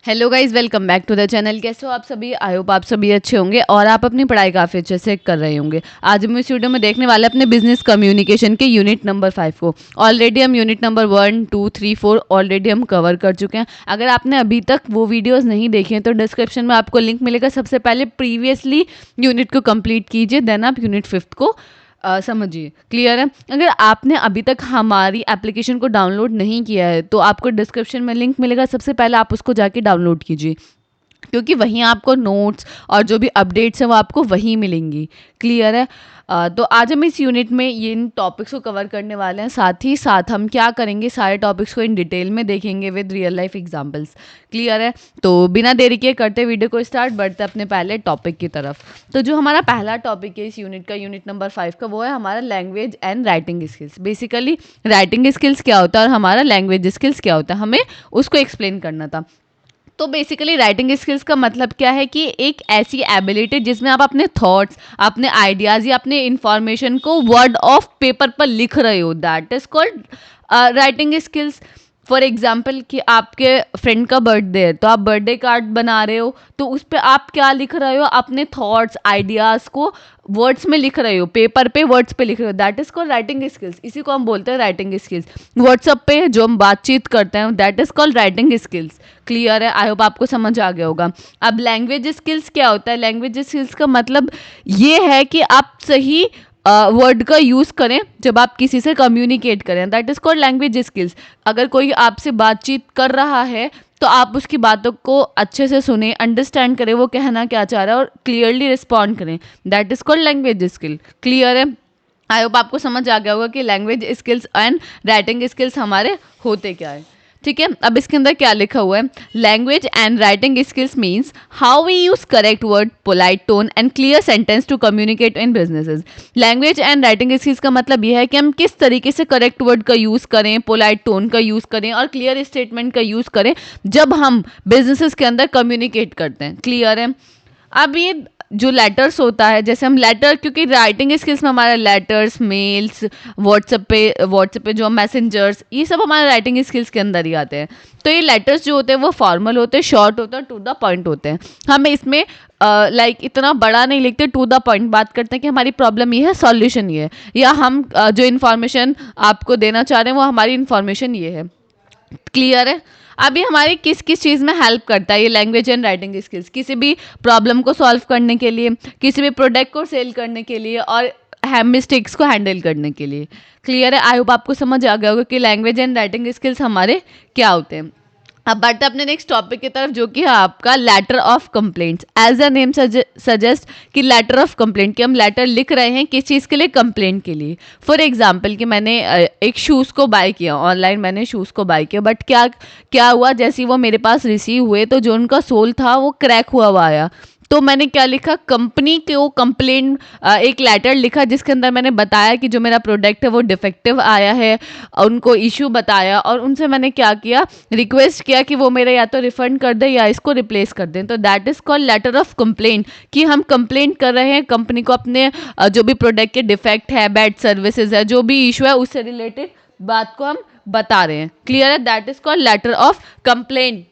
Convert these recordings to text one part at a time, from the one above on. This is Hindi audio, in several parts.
Hello guys, welcome back to the channel. कैसे हो आप सभी? आई होप आप सभी अच्छे होंगे और आप अपनी पढ़ाई काफ़ी अच्छे से कर रहे होंगे। आज हम इस वीडियो में देखने वाले हैं अपने बिजनेस कम्युनिकेशन के यूनिट नंबर 5 को। ऑलरेडी हम यूनिट नंबर 1, 2, 3, 4 ऑलरेडी हम कवर कर चुके हैं। अगर आपने अभी तक वो वीडियोज़ नहीं देखे हैं तो डिस्क्रिप्शन में आपको लिंक मिलेगा। सबसे पहले प्रीवियसली यूनिट को कंप्लीट कीजिए, देन आप यूनिट 5 को समझिए। क्लियर है? अगर आपने अभी तक हमारी एप्लीकेशन को डाउनलोड नहीं किया है तो आपको डिस्क्रिप्शन में लिंक मिलेगा, सबसे पहले आप उसको जाके डाउनलोड कीजिए, क्योंकि वहीं आपको नोट्स और जो भी अपडेट्स हैं वो आपको वहीं मिलेंगी। क्लियर है? तो आज हम इस यूनिट में ये इन टॉपिक्स को कवर करने वाले हैं। साथ ही साथ हम क्या करेंगे, सारे टॉपिक्स को इन डिटेल में देखेंगे with real life examples. Clear है? तो बिना देरी के करते वीडियो को स्टार्ट, बढ़ते अपने पहले टॉपिक की तरफ। तो जो हमारा पहला टॉपिक है इस यूनिट का, यूनिट नंबर 5 का, वो है हमारा language and writing skills. Basically writing skills क्या होता है और हमारा लैंग्वेज स्किल्स क्या होता है, हमें उसको एक्सप्लेन करना था। तो बेसिकली राइटिंग स्किल्स का मतलब क्या है कि एक ऐसी एबिलिटी जिसमें आप अपने थॉट्स, अपने आइडियाज़ या अपने इंफॉर्मेशन को वर्ड ऑफ पेपर पर लिख रहे हो, that is called writing skills. For example कि आपके फ्रेंड का बर्थडे है तो आप बर्थडे कार्ड बना रहे हो, तो उस पर आप क्या लिख रहे हो, अपने थॉट्स आइडियाज़ को वर्ड्स में लिख रहे हो, पेपर पे वर्ड्स पे लिख रहे हो, that is called writing skills. इसी को हम बोलते हैं राइटिंग स्किल्स। व्हाट्सअप पे जो हम बातचीत करते हैं that is called writing skills. Clear है? आई होप आपको समझ आ गया होगा। अब लैंग्वेज स्किल्स क्या होता है? लैंग्वेज स्किल्स का मतलब ये है कि आप सही वर्ड का यूज़ करें जब आप किसी से कम्युनिकेट करें, that is called language skills. अगर कोई आपसे बातचीत कर रहा है तो आप उसकी बातों को अच्छे से सुने, अंडरस्टैंड करें वो कहना क्या चाह रहा है और क्लियरली रिस्पॉन्ड करें, that is called language skill. Clear है? आई होप आपको समझ आ गया होगा कि language skills and writing skills हमारे होते क्या है। ठीक है, अब इसके अंदर क्या लिखा हुआ है? Language and writing skills means how we use correct word, polite tone and clear sentence to communicate in businesses. Language and writing skills का मतलब यह है कि हम किस तरीके से करेक्ट वर्ड का यूज़ करें, पोलाइट टोन का यूज़ करें और क्लियर स्टेटमेंट का यूज़ करें जब हम बिजनेसेस के अंदर कम्युनिकेट करते हैं। क्लियर है? अब ये जो लेटर्स होता है, जैसे हम लेटर, क्योंकि राइटिंग स्किल्स में हमारे लेटर्स, मेल्स, व्हाट्सएप पे जो मैसेंजर्स, ये सब हमारे राइटिंग स्किल्स के अंदर ही आते हैं। तो ये लेटर्स जो होते हैं वो फॉर्मल होते हैं, शॉर्ट होते हैं, टू द पॉइंट होते हैं। हम इसमें इतना बड़ा नहीं लिखते, टू द पॉइंट बात करते हैं कि हमारी प्रॉब्लम ये है, सॉल्यूशन ये है, या हम जो इन्फॉर्मेशन आपको देना चाह रहे हैं वो हमारी इन्फॉर्मेशन ये है। क्लियर है? अभी हमारी किस किस चीज़ में हेल्प करता है ये लैंग्वेज एंड राइटिंग स्किल्स? किसी भी प्रॉब्लम को सॉल्व करने के लिए, किसी भी प्रोडक्ट को सेल करने के लिए और मिस्टेक्स को हैंडल करने के लिए। क्लियर है? आई होप आपको समझ आ गया होगा कि लैंग्वेज एंड राइटिंग स्किल्स हमारे क्या होते हैं। अब बढ़ते अपने नेक्स्ट टॉपिक की तरफ, जो कि है आपका letter of complaints. As a name suggest कि लेटर ऑफ कंप्लेंट, कि हम लेटर लिख रहे हैं किस चीज़ के लिए? कंप्लेंट के लिए। फॉर एग्जांपल कि मैंने एक शूज़ को बाय किया ऑनलाइन, मैंने शूज़ को बाय किया, बट क्या क्या हुआ, जैसे ही वो मेरे पास रिसीव हुए तो जो उनका सोल था वो क्रैक हुआ हुआ आया। तो मैंने क्या लिखा, कंपनी को कंप्लेन, एक लेटर लिखा जिसके अंदर मैंने बताया कि जो मेरा प्रोडक्ट है वो डिफेक्टिव आया है, उनको इश्यू बताया और उनसे मैंने क्या किया, रिक्वेस्ट किया कि वो मेरे या तो रिफंड कर दें या इसको रिप्लेस कर दें। तो that is called letter of complaint, कि हम कंप्लेंट कर रहे हैं कंपनी को अपने जो भी प्रोडक्ट के डिफेक्ट है, बैड सर्विसेज है, जो भी इशू है उससे रिलेटेड बात को हम बता रहे हैं। क्लियर है? That is called letter of complaint.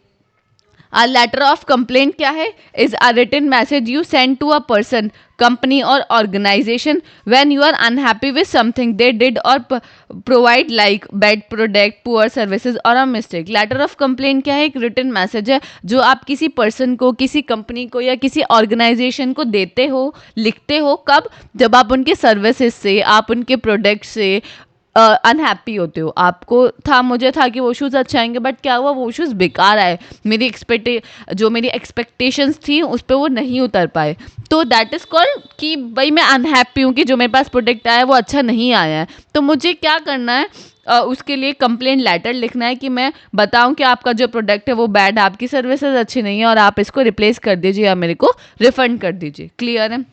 A letter of complaint क्या है? Is a written message you send to a person, company or organization when you are unhappy with something they did or provide, like bad product, poor services or a mistake. Letter of complaint क्या है? एक written message है जो आप किसी person को, किसी company को या किसी organization को देते हो, लिखते हो। कब? जब आप उनके services से, आप उनके product से अनहैप्पी होते हो। आपको था, मुझे था कि वो शूज़ अच्छे आएंगे, बट क्या हुआ, वो शूज़ बेकार आए, जो मेरी एक्सपेक्टेशंस थी उस पर वो नहीं उतर पाए। तो दैट इज़ कॉल्ड कि भाई मैं अनहैप्पी हूँ कि जो मेरे पास प्रोडक्ट आया है वो अच्छा नहीं आया है। तो मुझे क्या करना है, उसके लिए कंप्लेंट लेटर लिखना है कि मैं बताऊं कि आपका जो प्रोडक्ट है वो बैड है, आपकी सर्विसेज अच्छी नहीं है और आप इसको रिप्लेस कर दीजिए या मेरे को रिफंड कर दीजिए। क्लियर है?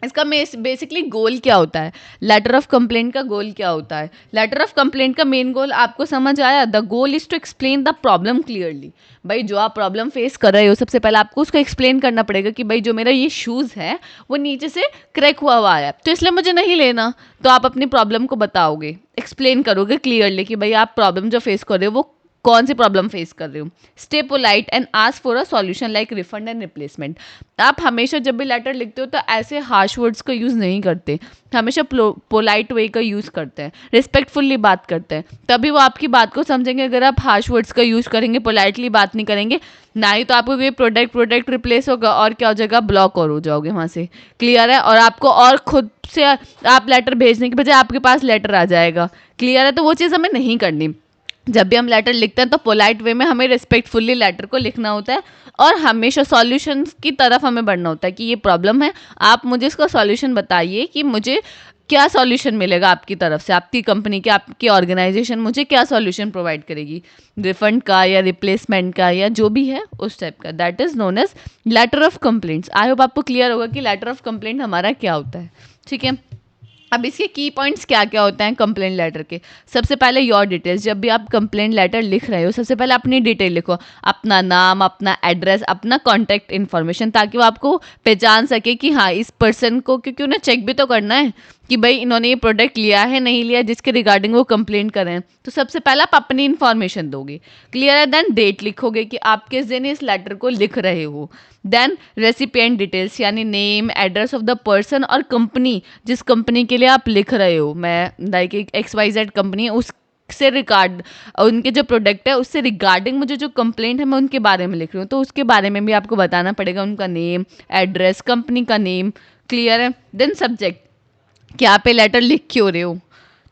इसका बेसिकली गोल क्या होता है? लेटर ऑफ कंप्लेंट का गोल क्या होता है? लेटर ऑफ कंप्लेंट का मेन गोल आपको समझ आया? The goal is to explain the problem clearly. भाई जो आप प्रॉब्लम फेस कर रहे हो सबसे पहले आपको उसको एक्सप्लेन करना पड़ेगा कि भाई जो मेरा ये शूज़ है वो नीचे से क्रैक हुआ हुआ है तो इसलिए मुझे नहीं लेना। तो आप अपनी प्रॉब्लम को बताओगे, एक्सप्लेन करोगे क्लियरली कि भाई आप प्रॉब्लम जो फेस कर रहे हो वो कौन सी प्रॉब्लम फेस कर रहे हो। Stay polite and ask for a solution like refund and replacement. आप हमेशा जब भी लेटर लिखते हो तो ऐसे हार्श वर्ड्स का यूज़ नहीं करते, हमेशा पोलाइट वे का यूज़ करते हैं, रिस्पेक्टफुल्ली बात करते हैं, तभी वो आपकी बात को समझेंगे। अगर आप हार्श वर्ड्स का यूज़ करेंगे, पोलाइटली बात नहीं करेंगे, ना ही तो आपको ये प्रोडक्ट रिप्लेस होगा और क्या हो जाएगा, ब्लॉक और हो जाओगे वहाँ से। क्लियर है। और आपको और खुद से आप लेटर भेजने के बजाय आपके पास लेटर आ जाएगा। क्लियर है। तो वो चीज़ हमें नहीं करनी। जब भी हम लेटर लिखते हैं तो पोलाइट वे में हमें रिस्पेक्टफुल्ली लेटर को लिखना होता है और हमेशा सॉल्यूशंस की तरफ हमें बढ़ना होता है कि ये प्रॉब्लम है, आप मुझे इसका सॉल्यूशन बताइए कि मुझे क्या सॉल्यूशन मिलेगा आपकी तरफ से, आपकी कंपनी की, आपकी ऑर्गेनाइजेशन मुझे क्या सॉल्यूशन प्रोवाइड करेगी, रिफंड का या रिप्लेसमेंट का या जो भी है उस टाइप का। That is known as letter of complaints. I hope आपको क्लियर होगा कि लेटर ऑफ कंप्लेंट हमारा क्या होता है। ठीक है। अब इसके की पॉइंट्स क्या क्या होते हैं कंप्लेंट लेटर के। सबसे पहले योर डिटेल्स। जब भी आप कंप्लेंट लेटर लिख रहे हो सबसे पहले अपनी डिटेल लिखो, अपना नाम, अपना एड्रेस, अपना कॉन्टैक्ट इन्फॉर्मेशन, ताकि वो आपको पहचान सके कि हाँ इस पर्सन को, क्योंकि उन्हें चेक भी तो करना है कि भाई इन्होंने ये प्रोडक्ट लिया है नहीं लिया जिसके रिगार्डिंग वो कंप्लेंट कर रहे हैं। तो सबसे पहले आप अपनी इन्फॉर्मेशन दोगे। क्लियर है। देन डेट लिखोगे कि आप किस दिन इस लेटर को लिख रहे हो। देन रेसिपिएंट डिटेल्स यानी name, address of the person और कंपनी जिस कंपनी के लिए आप लिख रहे हो। मैं लाइक एक XYZ कंपनी है, उससे रिगार्ड उनके जो प्रोडक्ट है उससे रिगार्डिंग मुझे जो कंप्लेंट है मैं उनके बारे में लिख रही हूँ, तो उसके बारे में भी आपको बताना पड़ेगा, उनका नेम, एड्रेस, कंपनी का नेम। क्लियर है। देन सब्जेक्ट, कि आप ये लेटर लिख क्यों रहे हो।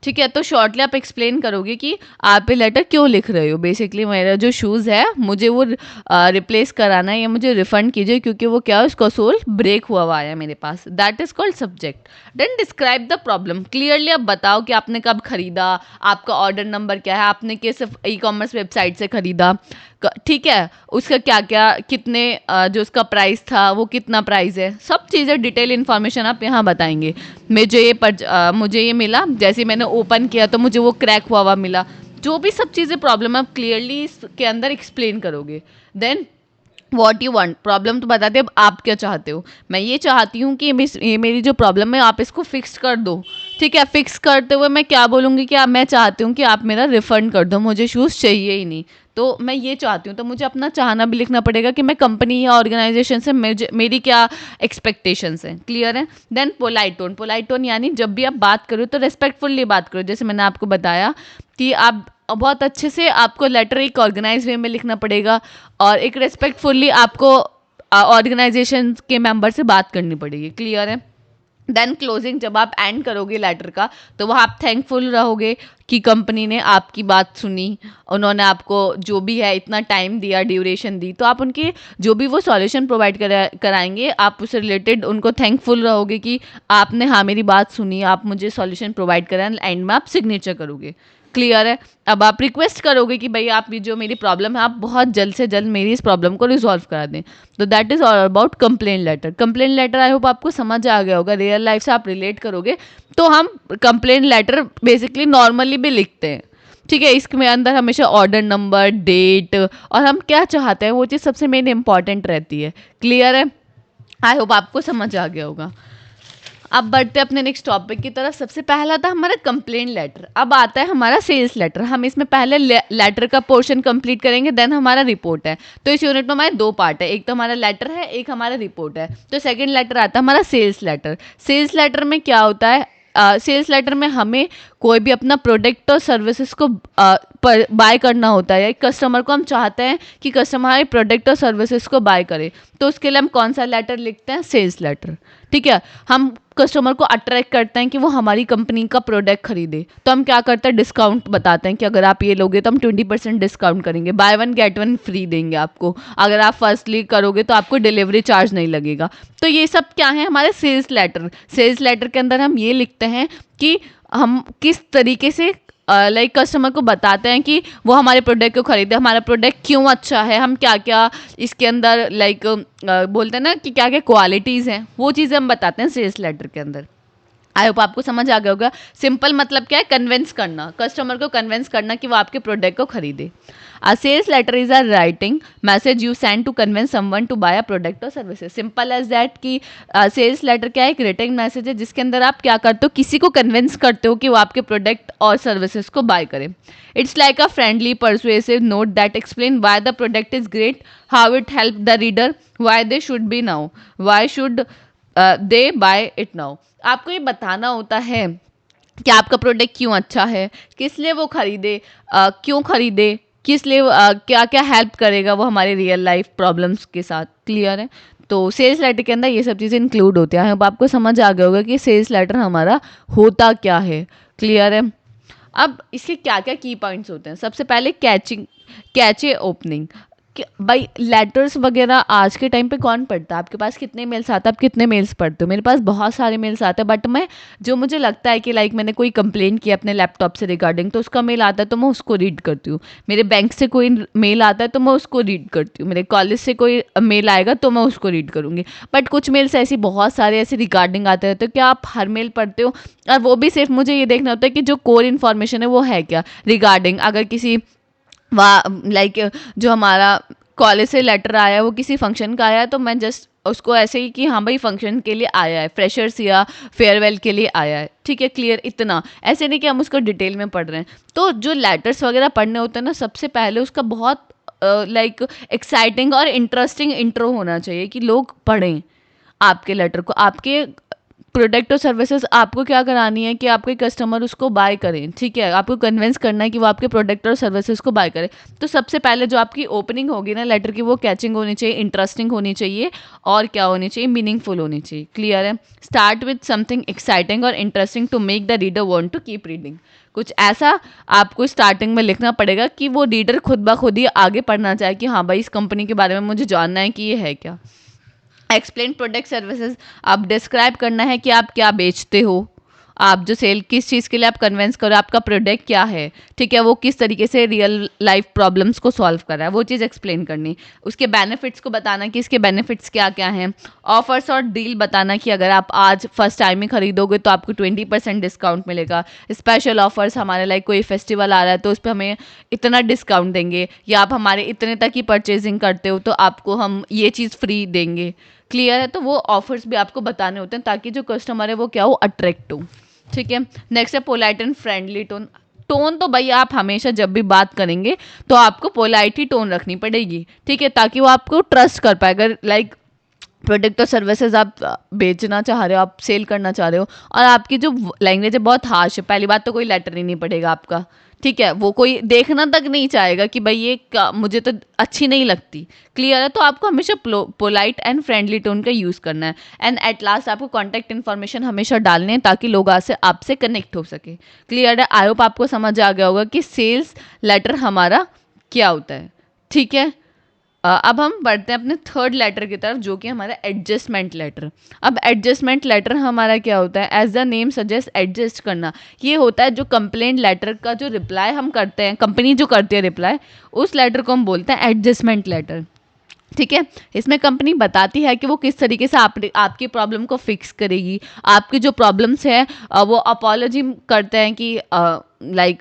ठीक है। तो शॉर्टली आप एक्सप्लेन करोगे कि आप ये लेटर क्यों लिख रहे हो। बेसिकली मेरा जो शूज़ है मुझे वो रिप्लेस कराना है या मुझे रिफ़ंड कीजिए क्योंकि वो क्या है उसका सोल ब्रेक हुआ है मेरे पास। That is called subject. Then describe the problem. Clearly आप बताओ कि आपने कब खरीदा, आपका ऑर्डर नंबर क्या है, आपने किस ई-कॉमर्स वेबसाइट से खरीदा। ठीक है। उसका क्या क्या कितने जो उसका प्राइस था वो कितना प्राइस है, सब चीज़ें डिटेल इन्फॉर्मेशन आप यहाँ बताएंगे। मुझे ये मिला, जैसे मैंने ओपन किया तो मुझे वो क्रैक हुआ मिला। जो भी सब चीज़ें प्रॉब्लम आप क्लियरली इसके अंदर एक्सप्लेन करोगे। Then what you want. Problem तो बताते अब आप क्या चाहते हो। मैं ये चाहती हूँ कि ये मेरी जो प्रॉब्लम है आप इसको फिक्स कर दो। ठीक है। फिक्स करते हुए मैं क्या बोलूँगी कि मैं चाहती हूँ कि आप मेरा रिफ़ंड कर दो, मुझे शूज़ चाहिए ही नहीं। तो मैं ये चाहती हूँ, तो मुझे अपना चाहना भी लिखना पड़ेगा कि मैं कंपनी या ऑर्गेनाइजेशन से मेरी क्या एक्सपेक्टेशंस हैं। क्लियर है। Then polite tone. Polite tone यानी जब भी आप बात करो तो रिस्पेक्टफुल्ली बात करो। जैसे मैंने आपको बताया कि आप बहुत अच्छे से आपको लेटर एक ऑर्गेनाइज वे में लिखना पड़ेगा और एक रिस्पेक्टफुल्ली आपको ऑर्गेनाइजेशन के मेंबर से बात करनी पड़ेगी। क्लियर है। Then closing. जब आप एंड करोगे लेटर का तो वहाँ आप थैंकफुल रहोगे कि कंपनी ने आपकी बात सुनी, उन्होंने आपको जो भी है इतना टाइम दिया, ड्यूरेशन दी, तो आप उनके जो भी वो सॉल्यूशन प्रोवाइड कराएंगे आप उससे रिलेटेड उनको थैंकफुल रहोगे कि आपने हाँ मेरी बात सुनी, आप मुझे सॉल्यूशन प्रोवाइड कराएं। एंड में आप सिग्नेचर करोगे। क्लियर है। अब आप रिक्वेस्ट करोगे कि भाई आप जो मेरी प्रॉब्लम है आप बहुत जल्द से जल्द मेरी इस प्रॉब्लम को रिजॉल्व करा दें। तो that is all about complaint letter. Complaint letter I hope आपको समझ आ गया होगा, रियल लाइफ से आप रिलेट करोगे। तो हम कंप्लेंट लेटर बेसिकली नॉर्मली भी लिखते हैं। ठीक है। इसके अंदर हमेशा ऑर्डर नंबर, डेट और हम क्या चाहते हैं वो चीज़ सबसे मेन इंपॉर्टेंट रहती है। क्लियर है। आई होप आपको समझ आ गया होगा। अब बढ़ते हैं अपने नेक्स्ट टॉपिक की तरफ। सबसे पहला था हमारा कंप्लेंट लेटर। अब आता है हमारा सेल्स लेटर। हम इसमें पहले लेटर का पोर्शन कंप्लीट करेंगे, देन हमारा रिपोर्ट है। तो इस यूनिट में हमारे दो पार्ट है, एक तो हमारा लेटर है, एक हमारा रिपोर्ट है। तो सेकंड लेटर आता है हमारा सेल्स लेटर। सेल्स लेटर में क्या होता है, सेल्स लेटर में हमें कोई भी अपना प्रोडक्ट और सर्विसेज को बाय करना होता है, या कस्टमर को हम चाहते हैं कि कस्टमर हमारे प्रोडक्ट और सर्विसेज को बाय करे, तो उसके लिए हम कौन सा लेटर लिखते हैं, सेल्स लेटर। ठीक है। हम कस्टमर को अट्रैक्ट करते हैं कि वो हमारी कंपनी का प्रोडक्ट खरीदे, तो हम क्या करते हैं, डिस्काउंट बताते हैं कि अगर आप ये लोगे तो हम 20% डिस्काउंट करेंगे, by one get one free देंगे आपको, अगर आप फर्स्टली करोगे तो आपको डिलीवरी चार्ज नहीं लगेगा। तो ये सब क्या है हमारे सेल्स लेटर। सेल्स लेटर के अंदर हम ये लिखते हैं कि हम किस तरीके से लाइक कस्टमर को बताते हैं कि वो हमारे प्रोडक्ट को खरीदे, हमारा प्रोडक्ट क्यों अच्छा है, हम क्या क्या इसके अंदर लाइक बोलते हैं ना कि क्या क्या क्वालिटीज़ हैं, वो चीज़ें हम बताते हैं सेल्स लेटर के अंदर। आई होप आपको समझ आ गया होगा। सिंपल मतलब क्या है, कन्विंस करना, कस्टमर को कन्विंस करना कि वो आपके प्रोडक्ट को खरीदे। A sales letter is a writing message you send to convince someone to buy a product और सर्विसेज। सिंपल एज दैट कि सेल्स लेटर क्या है, एक रिटन मैसेज है जिसके अंदर आप क्या करते हो, किसी को कन्विंस करते हो कि वो आपके प्रोडक्ट और सर्विसेज को बाय करे। It's like a friendly persuasive note that explain why the product is great, how it help the reader, why they should be now, why should they buy it now. आपको ये बताना होता है कि आपका प्रोडक्ट क्यों अच्छा है, किस लिए वो खरीदे, क्यों खरीदे, किस लिए, क्या क्या हेल्प करेगा वो हमारे रियल लाइफ प्रॉब्लम्स के साथ। क्लियर है? तो सेल्स लेटर के अंदर ये सब चीज़ें इंक्लूड होती हैं। अब आपको समझ आ गया होगा कि सेल्स लेटर हमारा होता क्या है। क्लियर है? अब इसके क्या क्या की पॉइंट्स होते हैं। सबसे पहले कैचे ओपनिंग। भाई लेटर्स वगैरह आज के टाइम पे कौन पढ़ता है? आपके पास कितने मेल्स आते हैं, आप कितने मेल्स पढ़ते हो? मेरे पास बहुत सारे मेल्स आते हैं, बट मैं जो मुझे लगता है कि लाइक मैंने कोई कंप्लेन किया अपने लैपटॉप से रिगार्डिंग, तो उसका मेल आता है तो मैं उसको रीड करती हूँ। मेरे बैंक से कोई मेल आता है तो मैं उसको रीड करती हूँ। मेरे कॉलेज से कोई मेल आएगा तो मैं उसको रीड करूँगी। बट कुछ मेल्स ऐसी, बहुत सारे ऐसे रिगार्डिंग आते रहते हो, क्या आप हर मेल पढ़ते हो? और वो भी सिर्फ मुझे ये देखना होता है कि जो कोर इन्फॉर्मेशन है वो है क्या रिगार्डिंग। अगर किसी लाइक जो हमारा कॉलेज से लेटर आया है वो किसी फंक्शन का आया है, तो मैं जस्ट उसको ऐसे ही कि हाँ भाई फंक्शन के लिए आया है, फ्रेशर्स या फेयरवेल के लिए आया है, ठीक है, क्लियर, इतना। ऐसे नहीं कि हम उसको डिटेल में पढ़ रहे हैं। तो जो लेटर्स वगैरह पढ़ने होते हैं ना, सबसे पहले उसका बहुत लाइक एक्साइटिंग और इंटरेस्टिंग इंट्रो होना चाहिए कि लोग पढ़ें आपके लेटर को। आपके प्रोडक्ट और सर्विसेज आपको क्या करानी है कि आपके कस्टमर उसको बाय करें, ठीक है, आपको कन्विंस करना है कि वो आपके प्रोडक्ट और सर्विसेज को बाय करें। तो सबसे पहले जो आपकी ओपनिंग होगी ना लेटर की, वो कैचिंग होनी चाहिए, इंटरेस्टिंग होनी चाहिए, और क्या होनी चाहिए, मीनिंगफुल होनी चाहिए। क्लियर है? स्टार्ट विथ समथिंग एक्साइटिंग और interesting to make the reader want to keep reading. कुछ ऐसा आपको स्टार्टिंग में लिखना पड़ेगा कि वो रीडर खुद ब खुद ही आगे पढ़ना चाहे कि हाँ भाई इस कंपनी के बारे में मुझे जानना है कि ये है क्या। एक्सप्लेन प्रोडक्ट सर्विसेज, आप डिस्क्राइब करना है कि आप क्या बेचते हो, आप जो सेल किस चीज़ के लिए आप कन्विंस करो, आपका प्रोडक्ट क्या है, ठीक है, वो किस तरीके से रियल लाइफ प्रॉब्लम्स को सॉल्व कर रहा है, वो चीज़ एक्सप्लेन करनी। उसके बेनिफिट्स को बताना कि इसके बेनिफिट्स क्या क्या हैं। ऑफर्स और डील बताना कि अगर आप आज फर्स्ट टाइम ही खरीदोगे तो आपको 20% डिस्काउंट मिलेगा। स्पेशल ऑफर्स, हमारे लाइक कोई फेस्टिवल आ रहा है तो उस पर हमें इतना डिस्काउंट देंगे, या आप हमारे इतने तक की परचेजिंग करते हो तो आपको हम ये चीज़ फ्री देंगे। क्लियर है? तो वो ऑफर्स भी आपको बताने होते हैं ताकि जो कस्टमर है वो क्या हो, अट्रैक्ट हो। ठीक है? नेक्स्ट है polite and friendly tone. Tone तो भाई आप हमेशा जब भी बात करेंगे तो आपको पोलाइट ही टोन रखनी पड़ेगी, ठीक है, ताकि वो आपको ट्रस्ट कर पाए। अगर लाइक प्रोडक्ट और सर्विसेज आप बेचना चाह रहे हो, आप सेल करना चाह रहे हो, और आपकी जो लैंग्वेज है बहुत हार्श है, पहली बात तो कोई लेटर ही नहीं पड़ेगा आपका, ठीक है, वो कोई देखना तक नहीं चाहेगा कि भाई ये मुझे तो अच्छी नहीं लगती। क्लियर है? तो आपको हमेशा पोलाइट एंड फ्रेंडली टोन का यूज़ करना है। एंड एट लास्ट आपको कॉन्टैक्ट इन्फॉर्मेशन हमेशा डालने हैं ताकि लोग आपसे कनेक्ट हो सके। क्लियर है? आई होप आपको समझ आ गया होगा कि सेल्स लेटर हमारा क्या होता है। ठीक है? अब हम बढ़ते हैं अपने थर्ड लेटर की तरफ, जो कि हमारा एडजस्टमेंट लेटर। अब एडजस्टमेंट लेटर हमारा क्या होता है? As the name suggest, adjust करना। ये होता है जो कंप्लेंट लेटर का जो रिप्लाई हम करते हैं, कंपनी जो करती है रिप्लाई, उस लेटर को हम बोलते हैं एडजस्टमेंट लेटर। ठीक है? इसमें कंपनी बताती है कि वो किस तरीके से आपकी प्रॉब्लम को फिक्स करेगी। आपकी जो प्रॉब्लम्स है वो अपॉलॉजी करते हैं कि लाइक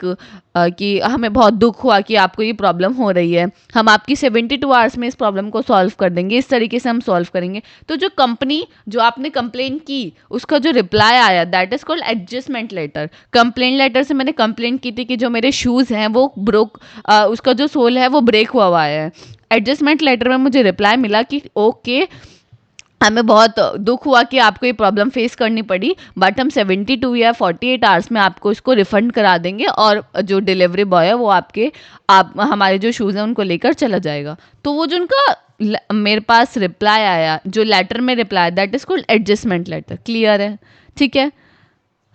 कि हमें बहुत दुख हुआ कि आपको ये प्रॉब्लम हो रही है, हम आपकी 72 आवर्स में इस प्रॉब्लम को सॉल्व कर देंगे, इस तरीके से हम सॉल्व करेंगे। तो जो कंपनी, जो आपने कंप्लेन की, उसका जो रिप्लाई आया, that is called adjustment letter. Complain letter से मैंने कंप्लेन की थी कि जो मेरे शूज़ हैं वो उसका जो सोल है वो ब्रेक हुआ है। एडजस्टमेंट लेटर में मुझे रिप्लाई मिला कि ओके, हमें बहुत दुख हुआ कि आपको ये प्रॉब्लम फेस करनी पड़ी, बट हम 72 या 48 आवर्स में आपको इसको रिफंड करा देंगे, और जो डिलीवरी बॉय है वो आप हमारे जो शूज़ हैं उनको लेकर चला जाएगा। तो वो जो उनका मेरे पास रिप्लाई आया, जो लेटर में reply, that is called adjustment letter. Clear है? ठीक है?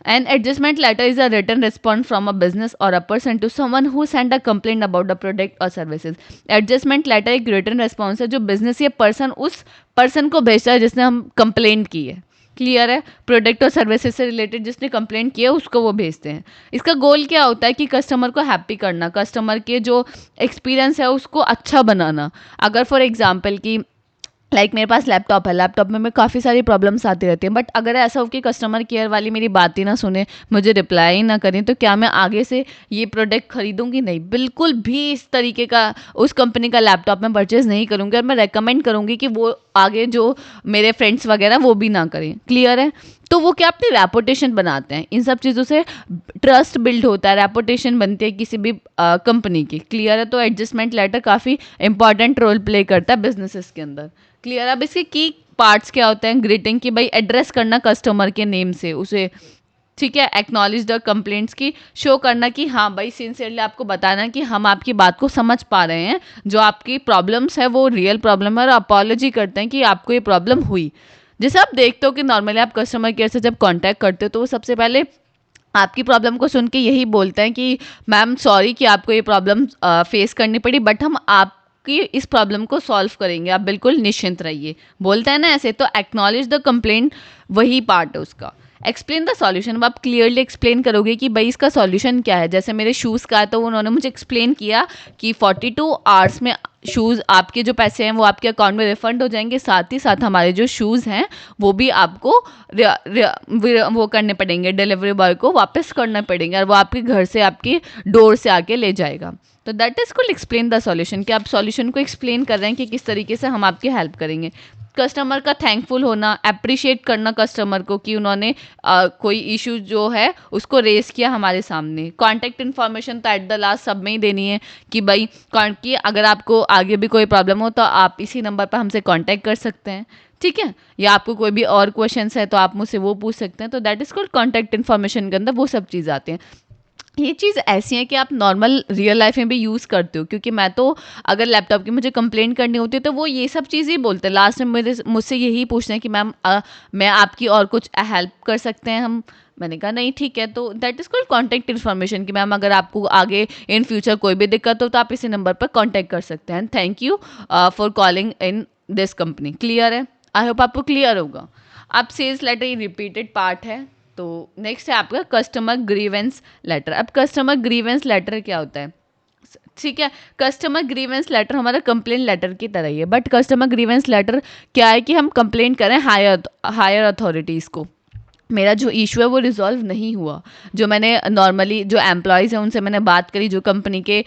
An adjustment letter is a written response from a business or a person to someone who sent a complaint about the product or services. Adjustment letter एक written response है जो business या person उस person को भेजता है जिसने हम complaint की है। क्लियर है? प्रोडक्ट और सर्विसेज से रिलेटेड जिसने कंप्लेंट किया उसको वो भेजते हैं। इसका गोल क्या होता है कि कस्टमर को हैप्पी करना, कस्टमर के जो एक्सपीरियंस है उसको अच्छा बनाना। अगर फॉर एग्जांपल कि मेरे पास लैपटॉप है, लैपटॉप में काफ़ी सारी प्रॉब्लम्स आती रहती हैं, बट अगर ऐसा हो कि कस्टमर केयर वाली मेरी बात ही ना सुने, मुझे रिप्लाई ना करें, तो क्या मैं आगे से ये प्रोडक्ट खरीदूंगी? नहीं, बिल्कुल भी इस तरीके का उस कंपनी का लैपटॉप मैं परचेज़ नहीं करूँगी, और मैं रेकमेंड करूँगी कि वो आगे जो मेरे फ्रेंड्स वगैरह वो भी ना करें। क्लियर है? तो वो क्या अपनी रेपुटेशन बनाते हैं, इन सब चीज़ों से ट्रस्ट बिल्ड होता है, रेपुटेशन बनती है किसी भी कंपनी की। क्लियर है? तो एडजस्टमेंट लेटर काफ़ी इंपॉर्टेंट रोल प्ले करता है बिजनेसेस के अंदर। क्लियर? अब इसके की पार्ट्स क्या होते हैं? ग्रीटिंग की भाई एड्रेस करना कस्टमर के नेम से उसे, ठीक है, एक्नॉलेज द कंप्लेंट्स की, शो करना कि हाँ भाई सिंसियरली आपको बताना कि हम आपकी बात को समझ पा रहे हैं, जो आपकी प्रॉब्लम्स है वो रियल प्रॉब्लम है, और अपॉलॉजी करते हैं कि आपको ये प्रॉब्लम हुई। जैसे आप देखते हो कि नॉर्मली आप कस्टमर केयर से जब कांटेक्ट करते हो तो वो सबसे पहले आपकी प्रॉब्लम को सुन के यही बोलते हैं कि मैम सॉरी कि आपको ये प्रॉब्लम फेस करनी पड़ी, बट हम आपकी इस प्रॉब्लम को सॉल्व करेंगे, आप बिल्कुल निश्चिंत रहिए, बोलते हैं ना ऐसे। तो एक्नॉलेज द कंप्लेंट वही पार्ट है उसका। एक्सप्लेन द सॉल्यूशन, अब आप क्लियरली एक्सप्लेन करोगे कि भाई इसका सॉल्यूशन क्या है। जैसे मेरे शूज़ का है तो उन्होंने मुझे एक्सप्लेन किया कि 42 आवर्स में शूज़ आपके जो पैसे हैं वो आपके अकाउंट में रिफंड हो जाएंगे, साथ ही साथ हमारे जो शूज़ हैं वो भी आपको वो करने पड़ेंगे, डिलीवरी बॉय को वापस करना पड़ेंगे, और वो आपके घर से आपकी डोर से आके ले जाएगा। तो that is called explain the solution, कि आप सॉल्यूशन को एक्सप्लेन कर रहे हैं कि किस तरीके से हम आपकी हेल्प करेंगे। कस्टमर का थैंकफुल होना, अप्रिशिएट करना कस्टमर को कि उन्होंने कोई इशू जो है उसको रेस किया हमारे सामने। कॉन्टैक्ट इन्फॉर्मेशन तो एट द लास्ट सब में ही देनी है कि भाई कि अगर आपको आगे भी कोई प्रॉब्लम हो तो आप इसी नंबर पर हमसे कॉन्टैक्ट कर सकते हैं, ठीक है, या आपको कोई भी और क्वेश्चंस है तो आप मुझसे वो पूछ सकते हैं। तो that is called contact information के अंदर वो सब चीज़ आती हैं। ये चीज़ ऐसी है कि आप नॉर्मल रियल लाइफ में भी यूज़ करते हो, क्योंकि मैं तो अगर लैपटॉप की मुझे कंप्लेंट करनी होती है तो वो ये सब चीज़ ही बोलते हैं, लास्ट में मेरे मुझसे यही पूछते हैं कि मैम मैं आपकी और कुछ हेल्प कर सकते हैं हम। मैंने कहा नहीं, ठीक है। तो that is called contact information, कि मैम अगर आपको आगे इन फ्यूचर कोई भी दिक्कत हो तो आप इसी नंबर पर कॉन्टैक्ट कर सकते हैं। Thank you for calling in this company. Clear है? आई होप आपको क्लियर होगा। अब सेल्स लेटर ये रिपीटेड पार्ट है। तो नेक्स्ट है आपका कस्टमर ग्रीवेंस लेटर। अब कस्टमर ग्रीवेंस लेटर क्या होता है? ठीक है, कस्टमर ग्रीवेंस लेटर हमारा कंप्लेंट लेटर की तरह ही है, बट कस्टमर ग्रीवेंस लेटर क्या है कि हम कंप्लेंट करें हायर अथॉरिटीज़ को। मेरा जो इशू है वो रिजॉल्व नहीं हुआ, जो मैंने नॉर्मली जो एम्प्लॉयज़ हैं उनसे मैंने बात करी, जो कंपनी के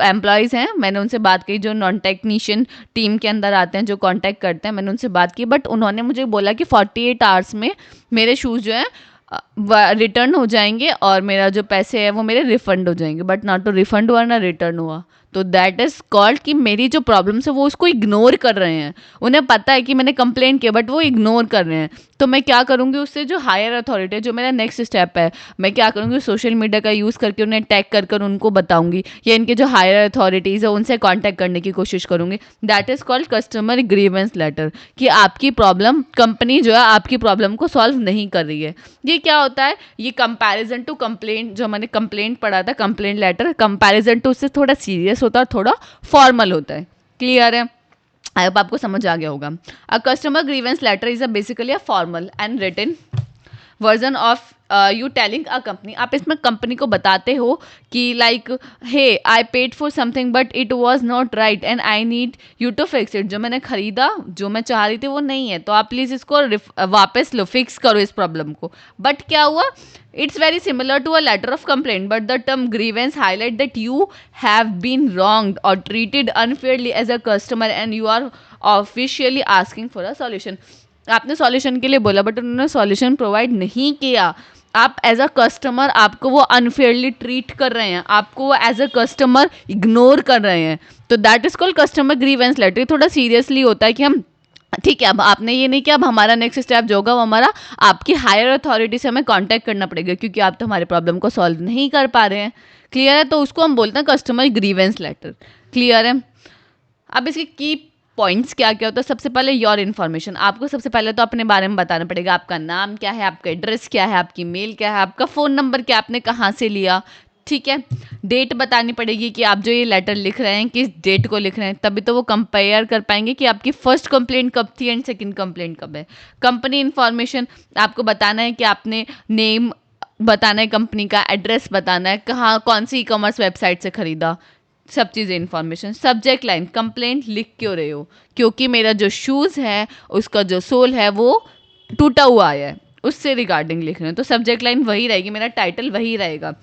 एम्प्लॉयज़ हैं मैंने उनसे बात की, जो नॉन टेक्नीशियन टीम के अंदर आते हैं जो कांटेक्ट करते हैं, मैंने उनसे बात की, बट उन्होंने मुझे बोला कि 48 आवर्स में मेरे शूज़ जो हैं रिटर्न हो जाएंगे और मेरा जो पैसे है वो मेरे रिफ़ंड हो जाएंगे, बट ना तो रिफ़ंड हुआ ना रिटर्न हुआ। तो दैट इज़ कॉल्ड कि मेरी जो प्रॉब्लम्स है वो उसको इग्नोर कर रहे हैं। उन्हें पता है कि मैंने कंप्लेंट किया बट वो इग्नोर कर रहे हैं। तो मैं क्या करूँगी, उससे जो हायर अथॉरिटी है, जो मेरा नेक्स्ट स्टेप है, मैं क्या करूँगी, सोशल मीडिया का यूज़ करके उन्हें टैग कर कर उनको बताऊँगी, या इनके जो हायर अथॉरिटीज़ है उनसे कॉन्टैक्ट करने की कोशिश करूँगी। That is called customer grievance letter, कि आपकी प्रॉब्लम, कंपनी जो है आपकी प्रॉब्लम को सॉल्व नहीं कर रही है। ये क्या होता है, ये कंपैरिजन टू कंप्लेंट, जो मैंने कंप्लेंट पढ़ा था, कंप्लेंट लेटर, कंपैरिजन टू उससे थोड़ा सीरियस होता है, थोड़ा फॉर्मल होता है। क्लियर है? आई होप आपको समझ आ गया होगा। A customer grievance letter is a basically a formal and written version of you telling a company. आप इसमें कंपनी को बताते हो कि like hey I paid for something but it was not right and I need you to fix it. जो मैंने खरीदा, जो मैं चाह रही थी वो नहीं है, तो आप प्लीज़ इसको वापस लो, फिक्स करो इस प्रॉब्लम को। बट क्या हुआ, it's very similar to a letter of complaint, but the term grievance highlight that you have been wronged और treated unfairly as a customer and you are officially asking for a solution. आपने सॉल्यूशन के लिए बोला बट उन्होंने सॉल्यूशन प्रोवाइड नहीं किया। आप एज अ कस्टमर, आपको वो अनफेयरली ट्रीट कर रहे हैं, आपको वो एज अ कस्टमर इग्नोर कर रहे हैं। तो that is called customer grievance letter. थोड़ा सीरियसली होता है कि हम, ठीक है, अब आपने ये नहीं किया, अब हमारा नेक्स्ट स्टेप जो होगा वो हमारा आपकी हायर अथॉरिटी से हमें कांटेक्ट करना पड़ेगा, क्योंकि आप तो हमारे प्रॉब्लम को सॉल्व नहीं कर पा रहे हैं। क्लियर है? तो उसको हम बोलते हैं कस्टमर ग्रीवेंस लेटर। क्लियर है? अब इसके की पॉइंट्स क्या क्या होता है। सबसे पहले योर इन्फॉर्मेशन, आपको सबसे पहले तो अपने बारे में बताना पड़ेगा। आपका नाम क्या है, आपका एड्रेस क्या है, आपकी मेल क्या है, आपका फ़ोन नंबर क्या, आपने कहाँ से लिया, ठीक है। डेट बतानी पड़ेगी कि आप जो ये लेटर लिख रहे हैं किस डेट को लिख रहे हैं, तभी तो वो कंपेयर कर पाएंगे कि आपकी फर्स्ट कंप्लेंट कब थी एंड सेकंड कंप्लेंट कब है। कंपनी इन्फॉर्मेशन, आपको बताना है कि आपने नेम बताना है, कंपनी का एड्रेस बताना है, कहाँ कौन सी ई कॉमर्स वेबसाइट से ख़रीदा, सब चीज़ें इन्फॉर्मेशन। सब्जेक्ट लाइन, कंप्लेंट लिख क्यों रहे हो? क्योंकि मेरा जो शूज़ है उसका जो सोल है वो टूटा हुआ आया है, उससे रिगार्डिंग लिख रहे हैं, तो सब्जेक्ट लाइन वही रहेगी, मेरा टाइटल वही रहेगा।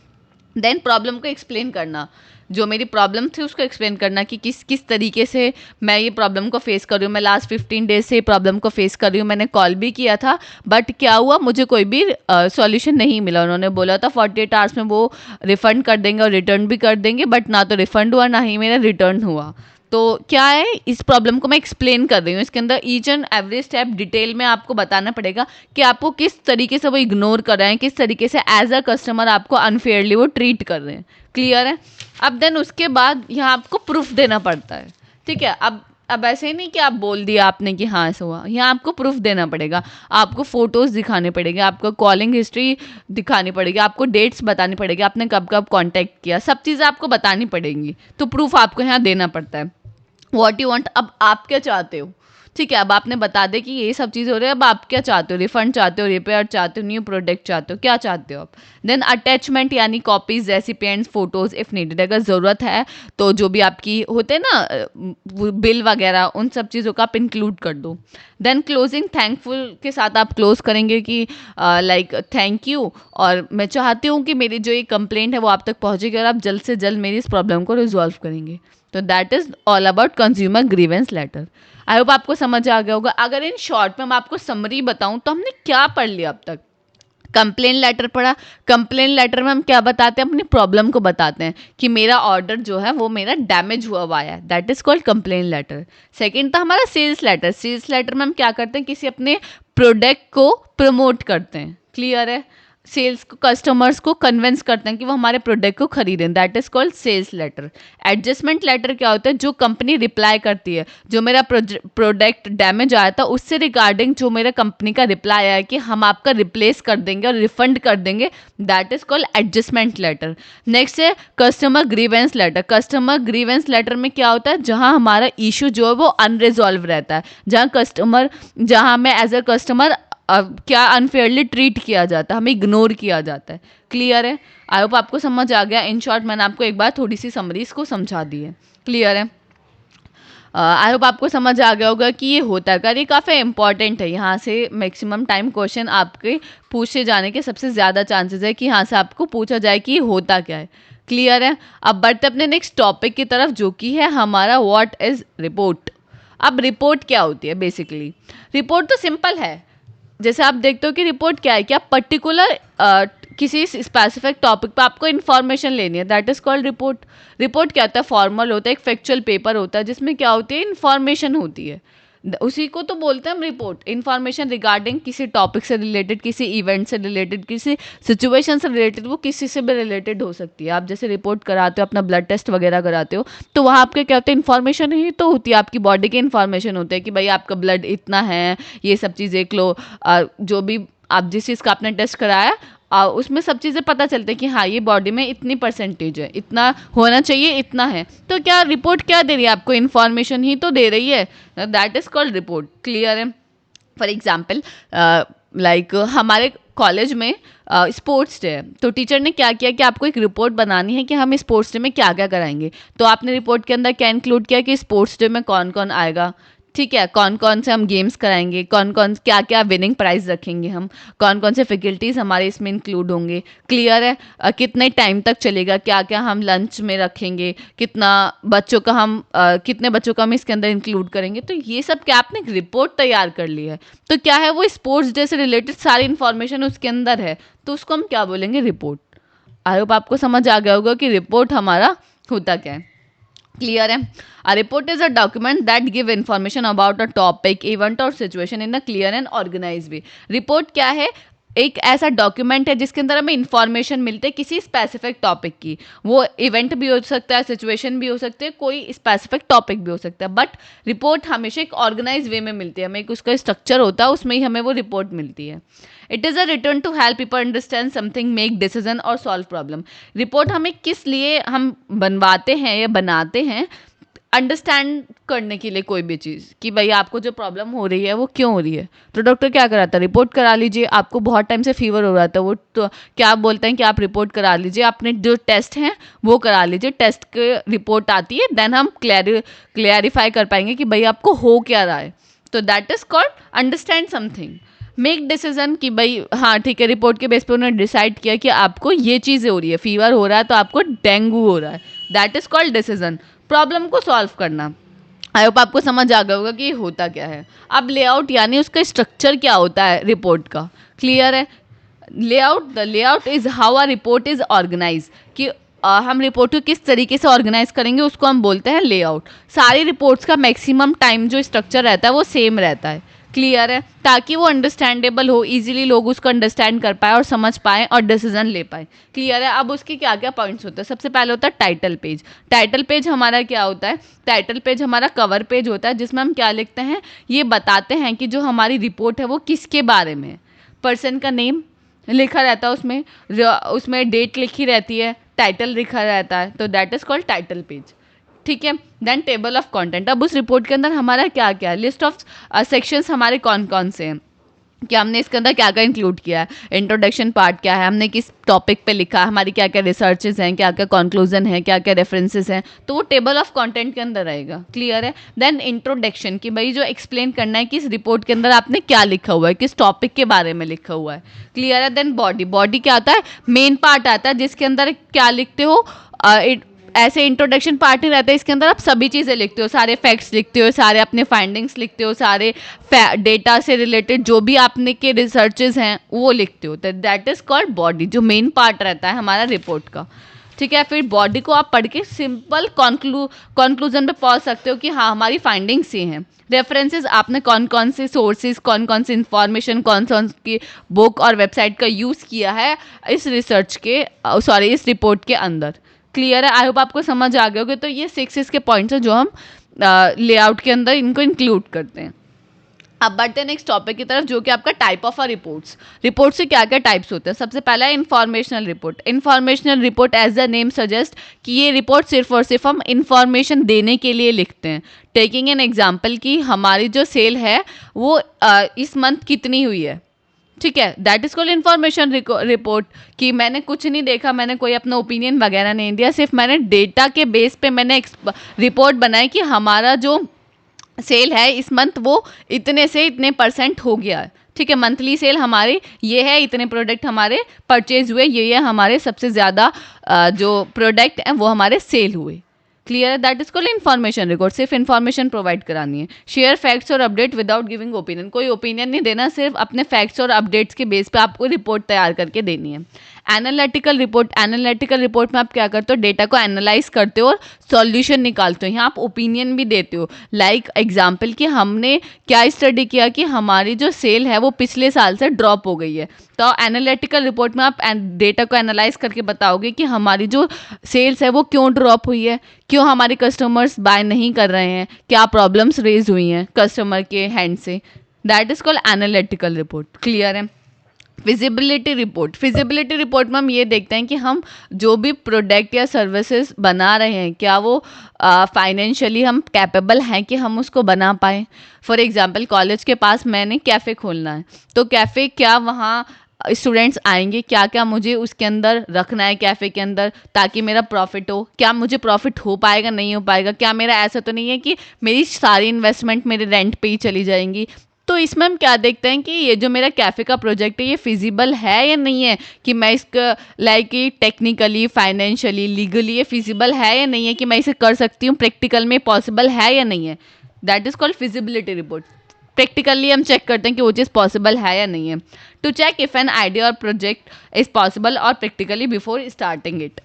देन प्रॉब्लम को एक्सप्लेन करना, जो मेरी प्रॉब्लम थी उसको एक्सप्लेन करना कि किस किस तरीके से मैं ये प्रॉब्लम को फेस कर रही हूँ। मैं लास्ट 15 डेज से ये प्रॉब्लम को फेस कर रही हूँ, मैंने कॉल भी किया था बट क्या हुआ, मुझे कोई भी सॉल्यूशन नहीं मिला। उन्होंने बोला था 48 आवर्स में वो रिफ़ंड कर देंगे और रिटर्न भी कर देंगे, बट ना तो रिफ़ंड हुआ ना ही मेरा रिटर्न हुआ। तो क्या है, इस प्रॉब्लम को मैं एक्सप्लेन कर रही हूँ, इसके अंदर each and every step detail में आपको बताना पड़ेगा कि आपको किस तरीके से वो इग्नोर कर रहे हैं, किस तरीके से एज अ कस्टमर आपको अनफेयरली वो ट्रीट कर रहे हैं। क्लियर है? अब देन उसके बाद यहाँ आपको प्रूफ देना पड़ता है। ठीक है, अब ऐसे ही नहीं कि आप बोल दिया आपने कि हाँ ऐसा हुआ, यहाँ आपको प्रूफ देना पड़ेगा, आपको फोटोज़ दिखाने पड़ेंगे, आपको कॉलिंग हिस्ट्री दिखानी पड़ेगी, आपको डेट्स बतानी पड़ेगी, आपने कब कब कांटेक्ट किया, सब चीज़ें आपको बतानी पड़ेंगी। तो प्रूफ आपको यहाँ देना पड़ता है। व्हाट यू वांट, अब आप क्या चाहते हो? ठीक है, अब आपने बता दे कि ये सब चीज़ हो रही है, अब आप क्या चाहते हो? रिफंड चाहते हो, रिपेयर चाहते हो, न्यू प्रोडक्ट चाहते हो, क्या चाहते हो आप? देन अटैचमेंट यानी copies, recipients, photos if needed, अगर ज़रूरत है तो जो भी आपकी होते हैं ना बिल वगैरह, उन सब चीज़ों का आप इंक्लूड कर दो। देन क्लोजिंग, थैंकफुल के साथ आप क्लोज करेंगे कि लाइक थैंक यू, और मैं चाहती हूँ कि मेरी जो ये कंप्लेंट है वो आप तक पहुँचेगी और आप जल्द से जल्द मेरी इस प्रॉब्लम को रिजॉल्व करेंगे। तो that is all about consumer grievance letter. I hope आपको समझ आ गया होगा। अगर इन शॉर्ट में मैं आपको समरी बताऊं तो हमने क्या पढ़ लिया अब तक? कंप्लेन लेटर पढ़ा। कंप्लेन लेटर में हम क्या बताते हैं? अपनी प्रॉब्लम को बताते हैं कि मेरा ऑर्डर जो है वो मेरा डैमेज हुआ है, that is called complain letter. Second था हमारा सेल्स लेटर। सेल्स लेटर में हम क्या करते हैं? किसी अपने प्रोडक्ट को प्रमोट करते हैं। क्लियर है? सेल्स को, कस्टमर्स को कन्विंस करते हैं कि वो हमारे प्रोडक्ट को खरीदें, that is called sales letter. Adjustment letter क्या होता है? जो कंपनी रिप्लाई करती है, जो मेरा प्रोडक्ट डैमेज आया था उससे रिगार्डिंग जो मेरा कंपनी का रिप्लाई आया कि हम आपका रिप्लेस कर देंगे और रिफंड कर देंगे, that is called adjustment letter. Next है customer grievance letter. Customer grievance letter में क्या होता है? जहां हमारा इशू जो है वो अनरिजॉल्व रहता है, जहां हमें एज अ कस्टमर क्या अनफेयरली ट्रीट किया जाता है, हमें इग्नोर किया जाता है। क्लियर है? आई होप आपको समझ आ गया। इन शॉर्ट मैंने आपको एक बार थोड़ी सी समरीज को समझा दी है। क्लियर है? आई होप आपको समझ आ गया होगा कि ये होता है, ये काफ़ी इंपॉर्टेंट है। यहाँ से मैक्सिमम टाइम क्वेश्चन आपके पूछे जाने के सबसे ज़्यादा चांसेस है कि यहाँ से आपको पूछा जाए कि ये होता क्या है। क्लियर है? अब बढ़ते अपने नेक्स्ट टॉपिक की तरफ, जो कि है हमारा व्हाट इज़ रिपोर्ट। अब रिपोर्ट क्या होती है? बेसिकली रिपोर्ट तो सिंपल है। जैसे आप देखते हो कि रिपोर्ट क्या है, क्या पर्टिकुलर किसी स्पेसिफिक टॉपिक पे आपको इन्फॉर्मेशन लेनी है, that is called report. Report क्या होता है? फॉर्मल होता है, एक फैक्चुअल पेपर होता है जिसमें क्या होती है? इन्फॉर्मेशन होती है, उसी को तो बोलते हैं हम रिपोर्ट। इन्फॉर्मेशन रिगार्डिंग किसी टॉपिक से रिलेटेड, किसी इवेंट से रिलेटेड, किसी सिचुएशन से रिलेटेड, वो किसी से भी रिलेटेड हो सकती है। आप जैसे रिपोर्ट कराते हो, अपना ब्लड टेस्ट वगैरह कराते हो, तो वहाँ आपके क्या होता है? इन्फॉर्मेशन ही तो होती है, आपकी बॉडी की इन्फॉर्मेशन होती है कि भाई आपका ब्लड इतना है, ये सब चीज़ देख लो। जो भी आप जिस चीज़ का आपने टेस्ट कराया उसमें सब चीज़ें पता चलते हैं कि हाँ ये बॉडी में इतनी परसेंटेज है, इतना होना चाहिए, इतना है। तो क्या रिपोर्ट क्या दे रही है आपको? इन्फॉर्मेशन ही तो दे रही है, that is called report. Clear है? फॉर एग्जाम्पल लाइक हमारे कॉलेज में स्पोर्ट्स डे है, तो टीचर ने क्या किया कि आपको एक रिपोर्ट बनानी है कि हम स्पोर्ट्स डे में क्या क्या कराएंगे। तो आपने रिपोर्ट के अंदर क्या इंक्लूड किया कि स्पोर्ट्स डे में कौन कौन आएगा, ठीक है, कौन कौन से हम गेम्स कराएंगे, कौन कौन क्या क्या विनिंग प्राइज रखेंगे हम, कौन कौन से फैकल्टीज़ हमारे इसमें इंक्लूड होंगे। क्लियर है? कितने टाइम तक चलेगा, क्या क्या हम लंच में रखेंगे, कितना बच्चों का हम कितने बच्चों का हम इसके अंदर इंक्लूड करेंगे। तो ये सब क्या आपने एक रिपोर्ट तैयार कर ली है। तो क्या है? वो स्पोर्ट्स डे से रिलेटेड सारी इन्फॉर्मेशन उसके अंदर है, तो उसको हम क्या बोलेंगे? रिपोर्ट। आई होप आपको समझ आ गया होगा कि रिपोर्ट हमारा होता क्या है। क्लियर है? A report is a document that give information about a topic, event or situation in a clear and organized way. Report क्या है? एक ऐसा डॉक्यूमेंट है जिसके अंदर हमें इंफॉर्मेशन मिलती है किसी स्पेसिफिक टॉपिक की। वो इवेंट भी हो सकता है, सिचुएशन भी हो सकती है, कोई स्पेसिफिक टॉपिक भी हो सकता है, बट रिपोर्ट हमेशा एक ऑर्गेनाइज वे में मिलती है। हमें एक उसका स्ट्रक्चर होता है, उसमें ही हमें वो रिपोर्ट मिलती है। It is a return to help people understand something, make decision और सॉल्व प्रॉब्लम। रिपोर्ट हमें किस लिए हम बनवाते हैं या बनाते हैं? अंडरस्टैंड करने के लिए कोई भी चीज़ कि भाई आपको जो प्रॉब्लम हो रही है वो क्यों हो रही है, तो डॉक्टर क्या कराता है, रिपोर्ट करा लीजिए। आपको बहुत टाइम से फीवर हो रहा था, वो तो क्या बोलते हैं कि आप रिपोर्ट करा लीजिए, आपने जो टेस्ट हैं वो करा लीजिए, टेस्ट के रिपोर्ट आती है, देन हम क्लैरिफाई कर पाएंगे कि भाई आपको हो क्या रहा है। तो that is called understand something. Make decision कि भाई हाँ ठीक है, रिपोर्ट के बेस पे उन्होंने डिसाइड किया कि आपको ये चीज़ें हो रही है, फीवर हो रहा है तो आपको डेंगू हो रहा है, that is called decision. Problem को सॉल्व करना। आई होप आपको समझ आ गया होगा कि होता क्या है। अब लेआउट यानी उसका स्ट्रक्चर क्या होता है रिपोर्ट का, क्लियर है। The layout is how a report is organise, कि हम रिपोर्ट को किस तरीके से ऑर्गेनाइज करेंगे उसको हम बोलते हैं लेआउट। सारी रिपोर्ट्स का मैक्सिमम टाइम जो स्ट्रक्चर रहता है वो सेम रहता है, क्लियर है, ताकि वो अंडरस्टैंडेबल हो, इजीली लोग उसको अंडरस्टैंड कर पाए और समझ पाएँ और डिसीजन ले पाए, क्लियर है। अब उसके क्या क्या पॉइंट्स होते हैं, सबसे पहले होता है टाइटल पेज। टाइटल पेज हमारा क्या होता है, टाइटल पेज हमारा कवर पेज होता है, जिसमें हम क्या लिखते हैं, ये बताते हैं कि जो हमारी रिपोर्ट है वो किसके बारे में है। पर्सन का नेम लिखा रहता है उसमें, उसमें डेट लिखी रहती है, टाइटल लिखा रहता है, तो that is called title page, ठीक है। Then table of content. अब उस रिपोर्ट के अंदर हमारा क्या क्या है, लिस्ट ऑफ सेक्शंस हमारे कौन कौन से हैं, कि हमने इसके अंदर क्या क्या इंक्लूड किया है, इंट्रोडक्शन पार्ट क्या है, हमने किस टॉपिक पे लिखा है, हमारी क्या क्या रिसर्चेज हैं, क्या क्या कंक्लूजन है, क्या क्या रेफरेंसेस हैं, तो वो टेबल ऑफ कंटेंट के अंदर रहेगा, क्लियर है। देन इंट्रोडक्शन, कि भाई जो एक्सप्लेन करना है कि इस रिपोर्ट के अंदर आपने क्या लिखा हुआ है, किस टॉपिक के बारे में लिखा हुआ है, क्लियर है। देन बॉडी, बॉडी क्या आता है, मेन पार्ट आता है जिसके अंदर क्या लिखते हो, ऐसे इंट्रोडक्शन पार्ट नहीं रहता है, इसके अंदर आप सभी चीज़ें लिखते हो, सारे फैक्ट्स लिखते हो, सारे अपने फाइंडिंग्स लिखते हो, सारे डेटा से रिलेटेड जो भी आपने के रिसर्चेज हैं वो लिखते हो, तो दैट इज कॉल्ड बॉडी, जो मेन पार्ट रहता है हमारा रिपोर्ट का, ठीक है। फिर बॉडी को आप पढ़ के सिंपल कंक्लूजन पे पहुंच सकते हो कि हाँ हमारी फाइंडिंग्स ये हैं। रेफरेंसेस, आपने कौन कौन से सोर्सेज, कौन कौन सी इंफॉर्मेशन, कौन कौन की बुक और वेबसाइट का यूज़ किया है इस रिसर्च के इस रिपोर्ट के अंदर, क्लियर है। आई होप आपको समझ आ गया होगा। तो ये 6 इसके पॉइंट्स हैं जो हम लेआउट के अंदर इनको इंक्लूड करते हैं। अब बढ़ते हैं नेक्स्ट टॉपिक की तरफ, जो कि आपका type of a reports. Report से क्या क्या टाइप्स होते हैं, सबसे पहला है informational report. Informational report as the name suggest कि ये रिपोर्ट सिर्फ और सिर्फ हम इंफॉर्मेशन देने के लिए लिखते हैं। टेकिंग एन एग्जाम्पल कि हमारी जो सेल है वो इस मंथ कितनी हुई है, ठीक है, that is called information report. कि मैंने कुछ नहीं देखा, मैंने कोई अपना ओपिनियन वगैरह नहीं दिया, सिर्फ मैंने डेटा के बेस पे मैंने रिपोर्ट बनाई कि हमारा जो सेल है इस मंथ वो इतने से इतने % हो गया है, ठीक है। मंथली सेल हमारी ये है, इतने प्रोडक्ट हमारे परचेज हुए, ये हमारे सबसे ज़्यादा जो प्रोडक्ट हैं वो हमारे सेल हुए, क्लियर है। That is called information record. सिर्फ इन्फॉर्मेशन प्रोवाइड करानी है। शेयर फैक्ट्स और अपडेट विदाउट गिविंग ओपिनियन, कोई ओपिनियन नहीं देना, सिर्फ अपने फैक्ट्स और अपडेट्स के बेस पे आपको रिपोर्ट तैयार करके देनी है। एनालिटिकल रिपोर्ट, एनालिटिकल रिपोर्ट में आप क्या करते हो, डेटा को एनालाइज करते हो और सॉल्यूशन निकालते हो। यहाँ आप ओपिनियन भी देते हो, लाइक एग्जाम्पल कि हमने क्या स्टडी किया कि हमारी जो सेल है वो पिछले साल से ड्रॉप हो गई है, तो एनालिटिकल रिपोर्ट में आप डेटा को एनालाइज करके बताओगे कि हमारी जो सेल्स है वो क्यों ड्रॉप हुई है, क्यों हमारे कस्टमर्स बाय नहीं कर रहे हैं, क्या प्रॉब्लम्स रेज हुई हैं कस्टमर के हैंड से, that is called analytical report, clear है। फिजिबिलिटी रिपोर्ट, फिजिबिलिटी रिपोर्ट में हम ये देखते हैं कि हम जो भी प्रोडक्ट या सर्विसेज बना रहे हैं क्या वो फाइनेंशियली हम कैपेबल हैं कि हम उसको बना पाएँ। फॉर एग्जांपल कॉलेज के पास मैंने कैफ़े खोलना है, तो कैफ़े क्या वहाँ स्टूडेंट्स आएंगे, क्या क्या मुझे उसके अंदर रखना है कैफ़े के अंदर ताकि मेरा प्रॉफिट हो, क्या मुझे प्रॉफिट हो पाएगा नहीं हो पाएगा, क्या मेरा ऐसा तो नहीं है कि मेरी सारी इन्वेस्टमेंट मेरे रेंट पे ही चली जाएंगी। तो इसमें हम क्या देखते हैं कि ये जो मेरा कैफ़े का प्रोजेक्ट है ये फिजिबल है या नहीं है, कि मैं इसका लाइक टेक्निकली, फाइनेंशियली, लीगली ये फिजिबल है या नहीं है, कि मैं इसे कर सकती हूँ, प्रैक्टिकल में पॉसिबल है या नहीं है, that is called feasibility report. Practically हम चेक करते हैं कि वो चीज़ पॉसिबल है या नहीं है। To check if an idea और प्रोजेक्ट इज़ पॉसिबल और practically before starting it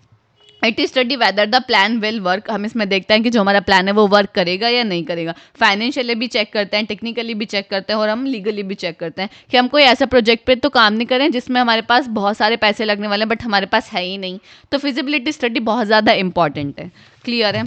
is study whether the plan will work. हम इसमें देखते हैं कि जो हमारा प्लान है वो वर्क करेगा या नहीं करेगा। फाइनेंशियली भी चेक करते हैं, टेक्निकली भी चेक करते हैं और हम लीगली भी चेक करते हैं कि हम कोई ऐसा प्रोजेक्ट पे तो काम नहीं करें जिसमें हमारे पास बहुत सारे पैसे लगने वाले हैं बट हमारे पास है ही नहीं। तो फिजिबिलिटी स्टडी बहुत ज़्यादा इंपॉर्टेंट है, क्लियर है।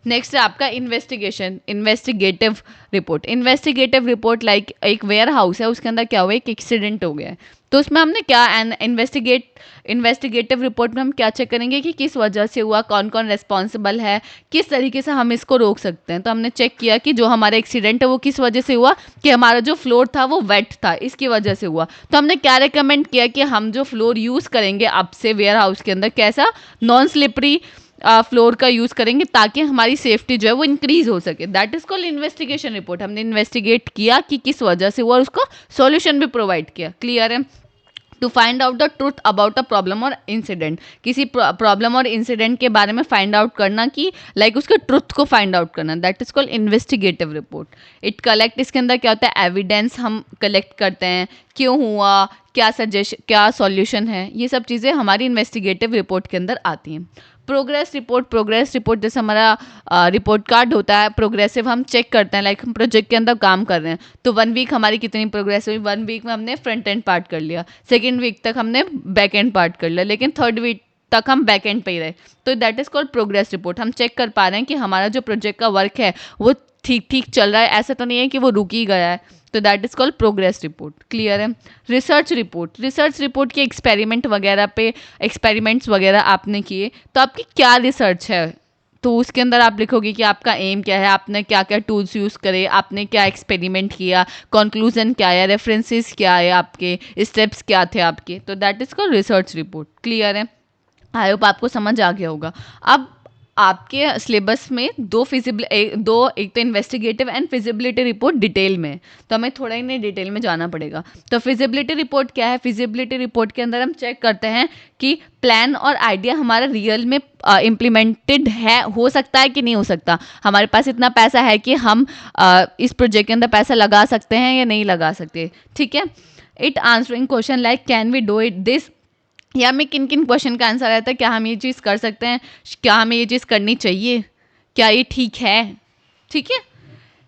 नेक्स्ट है आपका investigative report. Investigative report like एक वेयर हाउस है, उसके अंदर क्या हुआ, एक एक्सीडेंट हो गया है, तो उसमें हमने क्या इन्वेस्टिगेटिव रिपोर्ट में हम क्या चेक करेंगे कि किस वजह से हुआ, कौन कौन रेस्पॉन्सिबल है, किस तरीके से हम इसको रोक सकते हैं। तो हमने चेक किया कि जो हमारा एक्सीडेंट है वो किस वजह से हुआ, कि हमारा जो फ्लोर था वो वेट था, इसकी वजह से हुआ। तो हमने क्या रिकमेंड किया कि हम जो फ्लोर यूज़ करेंगे अब से वेयर हाउस के अंदर, कैसा नॉन स्लिपरी फ्लोर का यूज़ करेंगे ताकि हमारी सेफ्टी जो है वो इंक्रीज हो सके। That is called investigation report. हमने इन्वेस्टिगेट किया कि किस वजह से हुआ और उसको सॉल्यूशन भी प्रोवाइड किया। क्लियर है? To find out the truth about a problem और इंसिडेंट, किसी प्रॉब्लम और इंसिडेंट के बारे में फाइंड आउट करना, कि लाइक उसके ट्रुथ को फाइंड आउट करना, that is called investigative report. It collect, इसके अंदर क्या होता है, एविडेंस हम कलेक्ट करते हैं, क्यों हुआ, क्या सजेशन, क्या सॉल्यूशन है, ये सब चीज़ें हमारी इन्वेस्टिगेटिव रिपोर्ट के अंदर आती हैं। प्रोग्रेस रिपोर्ट जैसे हमारा रिपोर्ट कार्ड होता है, प्रोग्रेसिव हम चेक करते हैं, लाइक हम प्रोजेक्ट के अंदर काम कर रहे हैं तो 1 वीक हमारी कितनी प्रोग्रेस हुई। 1 वीक में हमने फ्रंट एंड पार्ट कर लिया, 2nd वीक तक हमने बैक एंड पार्ट कर लिया, लेकिन 3rd वीक तक हम बैक एंड पे ही रहे, तो that is called progress report. हम चेक कर पा रहे हैं कि हमारा जो प्रोजेक्ट का वर्क है वो ठीक ठीक चल रहा है, ऐसा तो नहीं है कि वो रुक ही गया है, तो that is called progress report. Clear है? रिसर्च रिपोर्ट के एक्सपेरिमेंट वगैरह पे, एक्सपेरिमेंट्स वगैरह आपने किए तो आपकी क्या रिसर्च है, तो उसके अंदर आप लिखोगे कि आपका एम क्या है, आपने क्या क्या टूल्स यूज़ करे, आपने क्या एक्सपेरिमेंट किया, कंक्लूजन क्या है, रेफरेंसेस क्या है, आपके स्टेप्स क्या थे आपके, तो that is called research report. Clear है? आई होप आपको समझ आ गया होगा। अब आपके सिलेबस में एक तो investigative and feasibility report detail में, तो हमें थोड़ा ही नहीं डिटेल में जाना पड़ेगा। तो फिजिबिलिटी रिपोर्ट क्या है? फिजिबिलिटी रिपोर्ट के अंदर हम चेक करते हैं कि प्लान और आइडिया हमारा रियल में इम्प्लीमेंटेड है, हो सकता है कि नहीं हो सकता, हमारे पास इतना पैसा है कि हम इस प्रोजेक्ट के अंदर पैसा लगा सकते हैं या नहीं लगा सकते। ठीक है? It answering question like can we do it this, या में किन किन क्वेश्चन का आंसर आता है, क्या हम ये चीज़ कर सकते हैं, क्या हमें ये चीज़ करनी चाहिए, क्या ये ठीक है। ठीक है?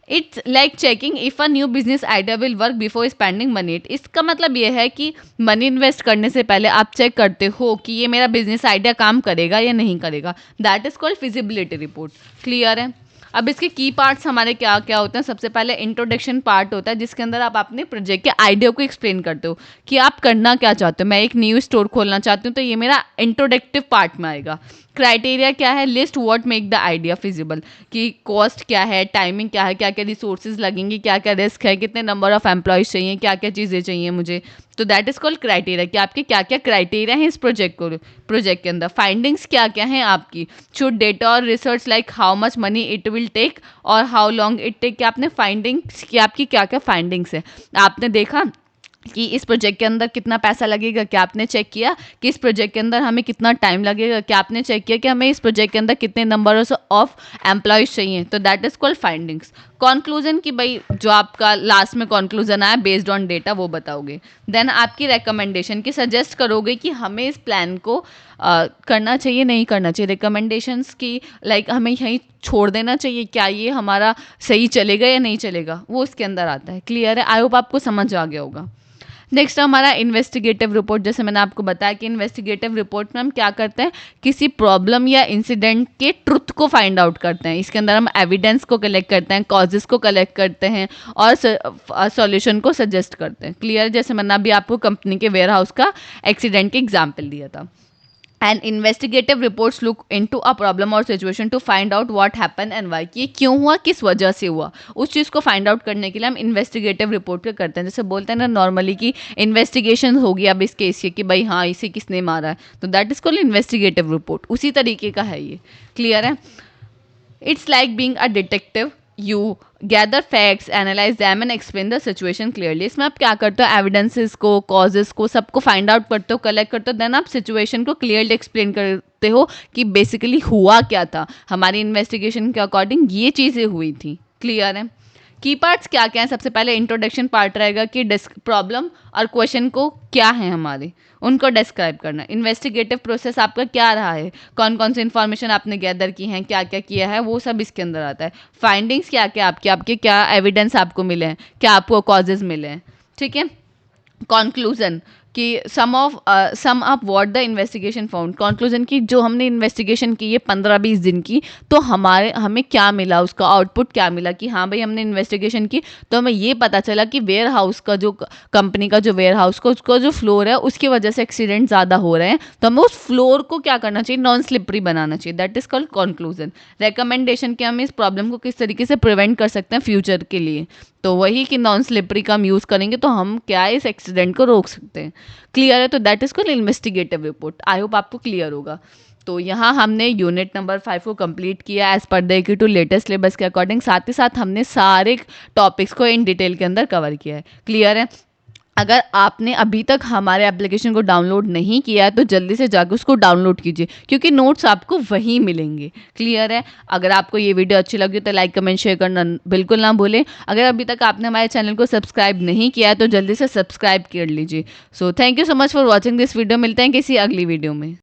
It's like checking if a new business idea will work before spending money it. इसका मतलब ये है कि मनी इन्वेस्ट करने से पहले आप चेक करते हो कि ये मेरा बिजनेस आइडिया काम करेगा या नहीं करेगा। That is called feasibility report. Clear है? अब इसके की पार्ट्स हमारे क्या क्या होते हैं। सबसे पहले इंट्रोडक्शन पार्ट होता है जिसके अंदर आप अपने प्रोजेक्ट के आइडिया को एक्सप्लेन करते हो कि आप करना क्या चाहते हो। मैं एक न्यू स्टोर खोलना चाहती हूँ तो ये मेरा इंट्रोडक्टिव पार्ट में आएगा। क्राइटेरिया क्या है? List what make the idea feasible, कि कॉस्ट क्या है, टाइमिंग क्या है, क्या क्या रिसोर्सेज लगेंगे, क्या क्या रिस्क है, कितने नंबर ऑफ एम्प्लॉयज़ चाहिए, क्या क्या चीज़ें चाहिए मुझे। तो दैट इज़ कॉल्ड क्राइटेरिया, कि आपके क्या क्या क्राइटेरिया हैं इस प्रोजेक्ट के अंदर। फाइंडिंग्स क्या क्या हैं आपकी, शुड डेटा और research like how much money it will take और हाउ लॉन्ग इट टेक, कि आपने फाइंडिंग्स की, आपकी क्या क्या फाइंडिंग्स है। आपने देखा कि इस प्रोजेक्ट के अंदर कितना पैसा लगेगा, क्या आपने चेक किया कि इस प्रोजेक्ट के अंदर हमें कितना टाइम लगेगा, क्या आपने चेक किया कि हमें इस प्रोजेक्ट के अंदर कितने नंबर ऑफ एम्प्लॉयज़ चाहिए। तो that is called findings. Conclusion, कि भाई जो आपका लास्ट में कंक्लूजन आया बेस्ड ऑन डेटा वो बताओगे। देन आपकी रिकमेंडेशन, कि सजेस्ट करोगे कि हमें इस प्लान को करना चाहिए नहीं करना चाहिए। रिकमेंडेशंस की लाइक हमें यहीं छोड़ देना चाहिए, क्या ये हमारा सही चलेगा या नहीं चलेगा, वो उसके अंदर आता है। क्लियर है? आई होप आपको समझ आ गया होगा। नेक्स्ट हमारा इन्वेस्टिगेटिव रिपोर्ट। जैसे मैंने आपको बताया कि इन्वेस्टिगेटिव रिपोर्ट में हम क्या करते हैं, किसी प्रॉब्लम या इंसिडेंट के ट्रुथ को फाइंड आउट करते हैं। इसके अंदर हम एविडेंस को कलेक्ट करते हैं, कॉजेस को कलेक्ट करते हैं और सॉल्यूशन को सजेस्ट करते हैं। क्लियर? जैसे मैंने अभी आपको कंपनी के वेयर हाउस का एक्सीडेंट के एग्जाम्पल दिया था। And investigative reports look into a problem और situation to find out what happen and why, कि क्यों हुआ, किस वजह से हुआ, उस चीज़ को फाइंड आउट करने के लिए हम इन्वेस्टिगेटिव रिपोर्ट करते हैं। जैसे बोलते हैं ना नॉर्मली कि इन्वेस्टिगेशन होगी अब इस केस की, कि भाई हाँ इसे किसने मारा है, तो that is called investigative report. उसी तरीके का है ये। क्लियर है? It's like being a detective, you gather facts, analyse them and explain the situation clearly. इसमें आप क्या करते हो, एविडेंसेस को, कॉजेस को, सबको फाइंड आउट करते हो, कलेक्ट करते हो, देन आप सिचुएशन को क्लियरली एक्सप्लेन करते हो कि बेसिकली हुआ क्या था, हमारी इन्वेस्टिगेशन के अकॉर्डिंग ये चीज़ें हुई थी। क्लियर है? की पार्ट्स क्या क्या हैं? सबसे पहले इंट्रोडक्शन पार्ट रहेगा कि प्रॉब्लम और क्वेश्चन को क्या है हमारे, उनको डिस्क्राइब करना। इन्वेस्टिगेटिव प्रोसेस आपका क्या रहा है, कौन कौन सी इन्फॉर्मेशन आपने गैदर की हैं, क्या क्या किया है, वो सब इसके अंदर आता है। फाइंडिंग्स क्या क्या आपके क्या एविडेंस आपको मिले हैं, क्या आपको कॉजेज मिले हैं। ठीक है? कंक्लूजन, कि sum up what the investigation found, conclusion की जो हमने इन्वेस्टिगेशन की है 15-20 दिन की, तो हमें क्या मिला, उसका आउटपुट क्या मिला कि हाँ भाई हमने इन्वेस्टिगेशन की तो हमें ये पता चला कि वेयर हाउस का जो कंपनी का जो वेयर हाउस का उसका जो फ्लोर है उसकी वजह से एक्सीडेंट ज़्यादा हो रहे हैं, तो हमें उस फ्लोर को क्या करना चाहिए, नॉन स्लिपरी बनाना चाहिए। That is called conclusion. Recommendation कि हम इस प्रॉब्लम को किस तरीके से प्रिवेंट कर सकते हैं फ्यूचर के लिए, तो वही कि नॉन स्लिपरी का हम यूज़ करेंगे तो हम क्या है इस एक्सीडेंट को रोक सकते हैं। क्लियर है? तो that is called investigative report. I hope आपको क्लियर होगा। तो यहाँ हमने यूनिट नंबर 5 को कंप्लीट किया as per the to latest syllabus के अकॉर्डिंग, साथ ही साथ हमने सारे टॉपिक्स को इन डिटेल के अंदर कवर किया है। क्लियर है? अगर आपने अभी तक हमारे एप्लीकेशन को डाउनलोड नहीं किया है तो जल्दी से जाकर उसको डाउनलोड कीजिए, क्योंकि नोट्स आपको वहीं मिलेंगे। क्लियर है? अगर आपको ये वीडियो अच्छी लगी तो लाइक कमेंट शेयर करना बिल्कुल ना भूलें। अगर अभी तक आपने हमारे चैनल को सब्सक्राइब नहीं किया है तो जल्दी से सब्सक्राइब कर लीजिए। So thank you so much for watching this video. मिलते हैं किसी अगली वीडियो में।